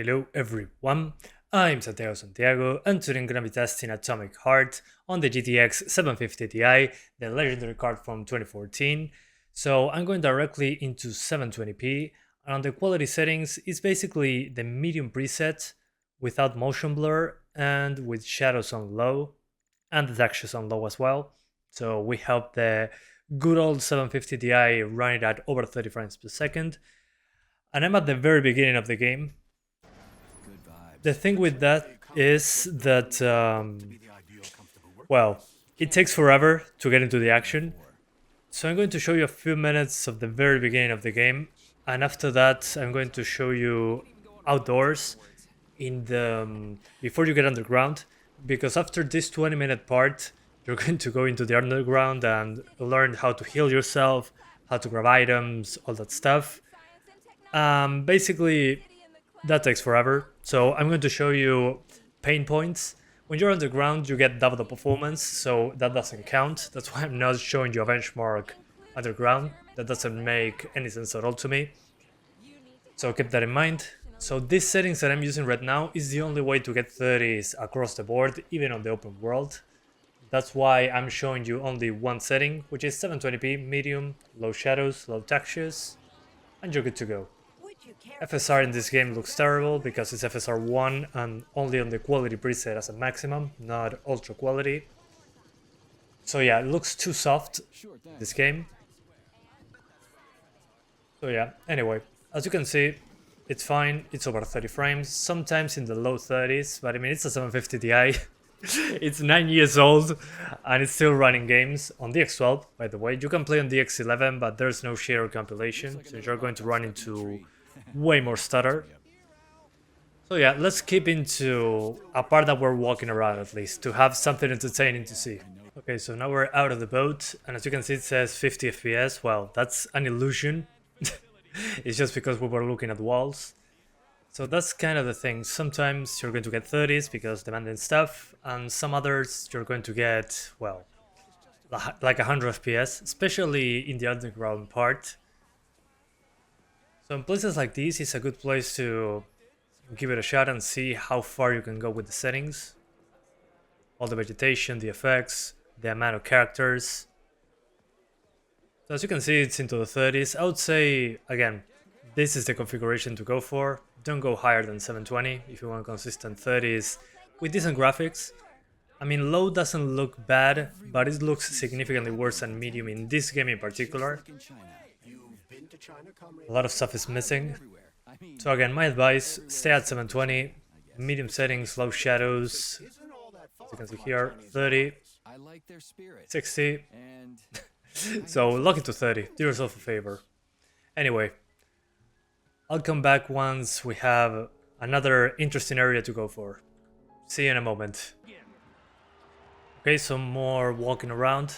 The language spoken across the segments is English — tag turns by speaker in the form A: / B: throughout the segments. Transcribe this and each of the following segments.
A: Hello everyone, I'm Santiago and today I'm gonna be testing Atomic Heart on the GTX 750 Ti, the legendary card from 2014. So I'm going directly into 720p, and on the quality settings it's basically the medium preset without motion blur and with shadows on low and the textures on low as well. So we have the good old 750 Ti running at over 30 frames per second, and I'm at the very beginning of the game. The thing with that is that, well, it takes forever to get into the action. So I'm going to show you a few minutes of the very beginning of the game, and after that I'm going to show you outdoors in the before you get underground, because after this 20-minute part you're going to go into the underground and learn how to heal yourself, how to grab items, all that stuff. Basically that takes forever, so I'm going to show you pain points. When you're underground, you get double the performance, so that doesn't count. That's why I'm not showing you a benchmark underground. That doesn't make any sense at all to me. So keep that in mind. So these settings that I'm using right now is the only way to get 30s across the board, even on the open world. That's why I'm showing you only one setting, which is 720p, medium, low shadows, low textures, and you're good to go. FSR in this game looks terrible because it's FSR 1 and only on the quality preset as a maximum, not ultra quality. So yeah, it looks too soft, this game. So yeah, anyway, as you can see, it's fine, it's over 30 frames, sometimes in the low 30s, but I mean, it's a 750 Ti. It's 9 years old and it's still running games on DX12, by the way. You can play on DX11, but there's no shader compilation, so you're going to run into way more stutter. So yeah, let's keep into a part that we're walking around, at least, to have something entertaining to see. Okay, so now we're out of the boat, and as you can see it says 50 FPS. Well, that's an illusion. It's just because we were looking at walls. So that's kind of the thing. Sometimes you're going to get 30s because demanding stuff, and some others you're going to get, well, like 100 FPS, especially in the underground part. So in places like this, it's a good place to give it a shot and see how far you can go with the settings. All the vegetation, the effects, the amount of characters. So as you can see, it's into the 30s. I would say, again, this is the configuration to go for. Don't go higher than 720 if you want consistent 30s with decent graphics. I mean, low doesn't look bad, but it looks significantly worse than medium in this game in particular. A lot of stuff is missing. So again, my advice, stay at 720, medium settings, low shadows, as you can see here, 30, 60, so lock it to 30, do yourself a favor. Anyway, I'll come back once we have another interesting area to go for. See you in a moment. Okay, some more walking around.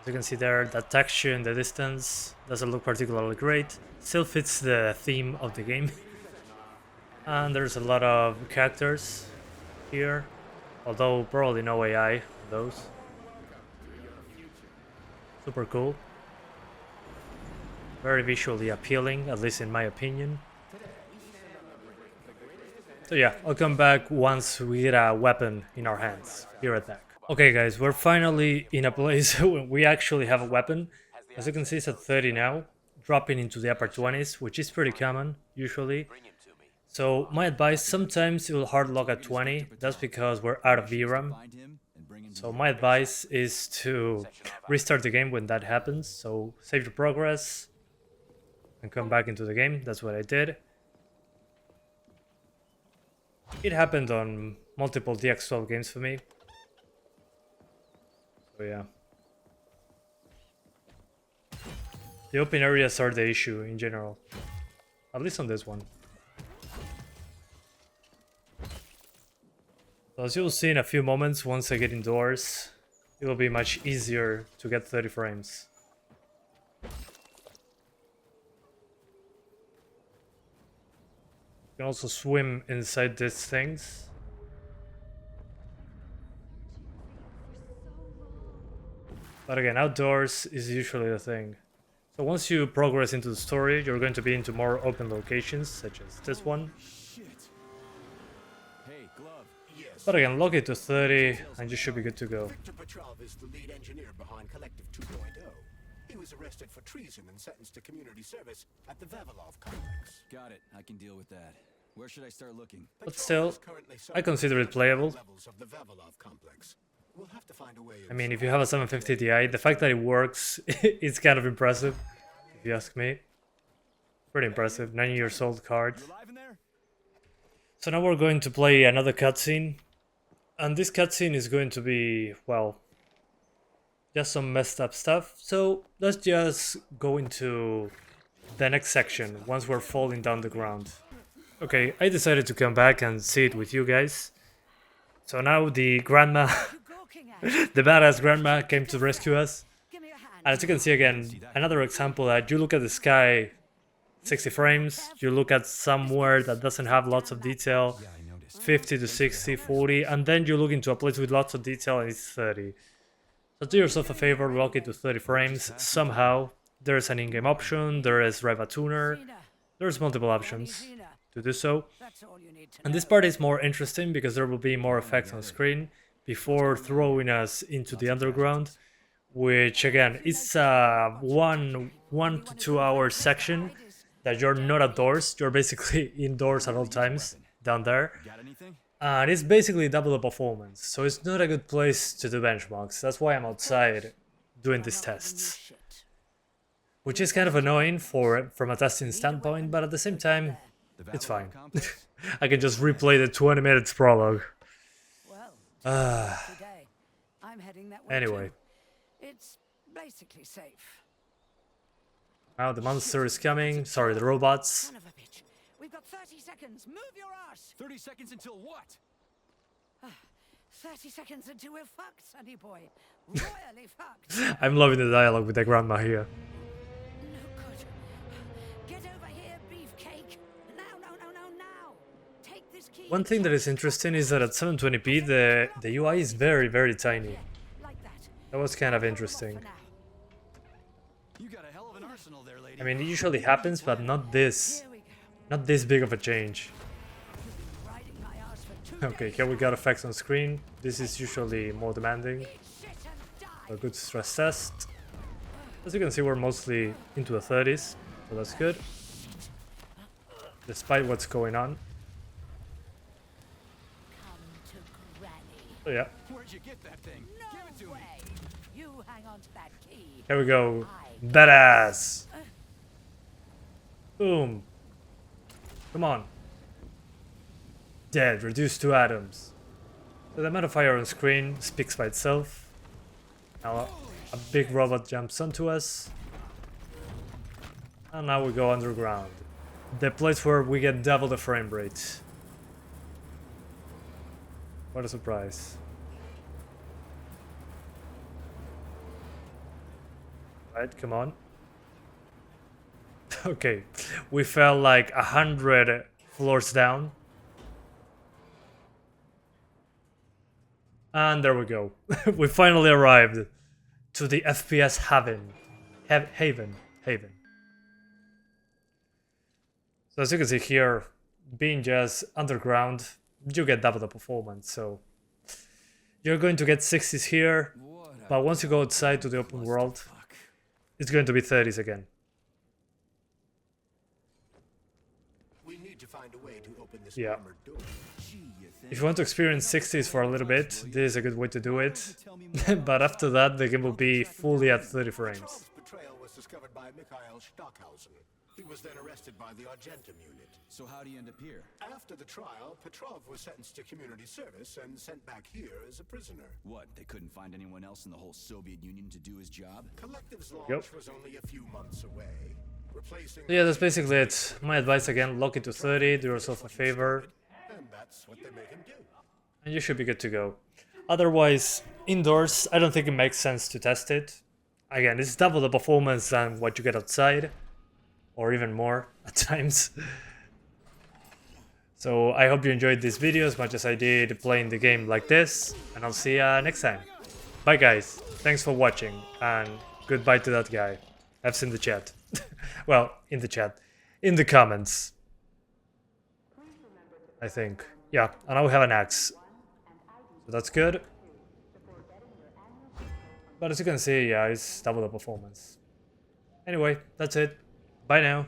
A: As you can see there, that texture in the distance doesn't look particularly great. Still fits the theme of the game. And there's a lot of characters here, although probably no AI on those. Super cool. Very visually appealing, at least in my opinion. So yeah, I'll come back once we get a weapon in our hands. Be right back. Okay guys, we're finally in a place where we actually have a weapon. As you can see, it's at 30 now, dropping into the upper 20s, which is pretty common, usually. So my advice, sometimes it will hard lock at 20, that's because we're out of VRAM. So my advice is to restart the game when that happens, so save your progress and come back into the game. That's what I did. It happened on multiple DX12 games for me. So yeah. The open areas are the issue in general, at least on this one. So as you'll see in a few moments, once I get indoors, it will be much easier to get 30 frames. You can also swim inside these things. But again, outdoors is usually the thing. So once you progress into the story, you're going to be into more open locations, such as this one. But again, lock it to 30 and you should be good to go.
B: Victor Petrov is the lead engineer behind Collective 2.0. He was arrested for treason and sentenced to community service at the Vavilov complex.
C: Got it. I can deal with that. Where should I start looking?
A: But still, I consider it playable.
B: Of the Vavilov complex. We'll have to find a way.
A: I mean, if you have a 750 Ti, the fact that it works is kind of impressive, if you ask me. Pretty impressive. 9 years old card. So now we're going to play another cutscene. And this cutscene is going to be, well, just some messed up stuff. So let's just go into the next section once we're falling down the ground. Okay, I decided to come back and see it with you guys. So now the grandma, the badass grandma came to rescue us. And as you can see again, another example that you look at the sky, 60 frames, you look at somewhere that doesn't have lots of detail, 50 to 60, 40, and then you look into a place with lots of detail and it's 30. So do yourself a favor, lock it to 30 frames somehow. There's an in-game option, there is Riva Tuner, there's multiple options to do so. And this part is more interesting because there will be more effects on screen before throwing us into the underground, which again is a 1 to 2 hour section that you're not outdoors, you're basically indoors at all times down there. And it's basically double the performance, so it's not a good place to do benchmarks. That's why I'm outside doing these tests. Which is kind of annoying from a testing standpoint, but at the same time, it's fine. I can just replay the 20 minutes prologue. Anyway.
D: It's basically safe.
A: Now the monster is coming. Sorry, the robots.
D: Son of a bitch. We've got 30 seconds. Move your ass.
C: 30 seconds until what?
D: 30 seconds until we're fucked, sonny boy. Royally fucked.
A: I'm loving the dialogue with the grandma here.
D: No good. Get over here, beefcake. Now. Take this key.
A: One thing that is interesting is that at 720p the UI is very, very tiny.
D: Like that.
A: That was kind of interesting.
C: You got a hell of an arsenal there, lady.
A: I mean, it usually happens, but not this.
D: Here we go.
A: Not this big of a change.
D: Riding my ass for 2
A: Okay,
D: days.
A: here we got effects on screen. This is usually more demanding.
D: Eat shit and die.
A: A good stress test. As you can see, we're mostly into the 30s, so that's good. Despite what's going on.
D: Come to Granny.
A: So yeah,
C: Where'd you get that thing? Give it to
D: No
C: me.
D: way. You hang on to that key.
A: here we go. Badass. Boom. Come on. Dead, reduced to atoms. So the amount of fire on screen speaks by itself. Now a big robot jumps onto us. And now we go underground. The place where we get double the frame rate. What a surprise. Right, come on. Okay, we fell like 100 floors down. And there we go. We finally arrived to the FPS haven. So as you can see here, being just underground, you get double the performance. So you're going to get 60s here, but once you go outside to the open world, it's going to be 30s again.
B: We need to find a way to open this
A: Yeah.
B: armored door.
A: If you want to experience 60s for a little bit, this is a good way to do it. But after that, the game will be fully at 30 frames.
B: Petrov's betrayal was discovered by Mikhail Stockhausen. He was then arrested by the Argentum unit.
C: So how do you end up here?
B: After the trial, Petrov was sentenced to community service and sent back here as a prisoner.
C: What, they couldn't find anyone else in the whole Soviet Union to do his job?
B: Collective's launch
A: Yep.
B: was only a few months away. Replacing
A: So yeah, that's basically it. My advice again, lock it to 30, do yourself a favor,
B: and that's what they made him do.
A: and you should be good to go. Otherwise, indoors, I don't think it makes sense to test it. Again, it's double the performance than what you get outside, or even more at times. So I hope you enjoyed this video as much as I did playing the game like this, and I'll see ya next time. Bye guys, thanks for watching, and goodbye to that guy. I've seen the chat. Well, in the chat. In the comments.
E: Please remember to
A: I think. Yeah, and now we have an axe. So that's good. But as you can see, yeah, it's double the performance. Anyway, that's it. Bye now.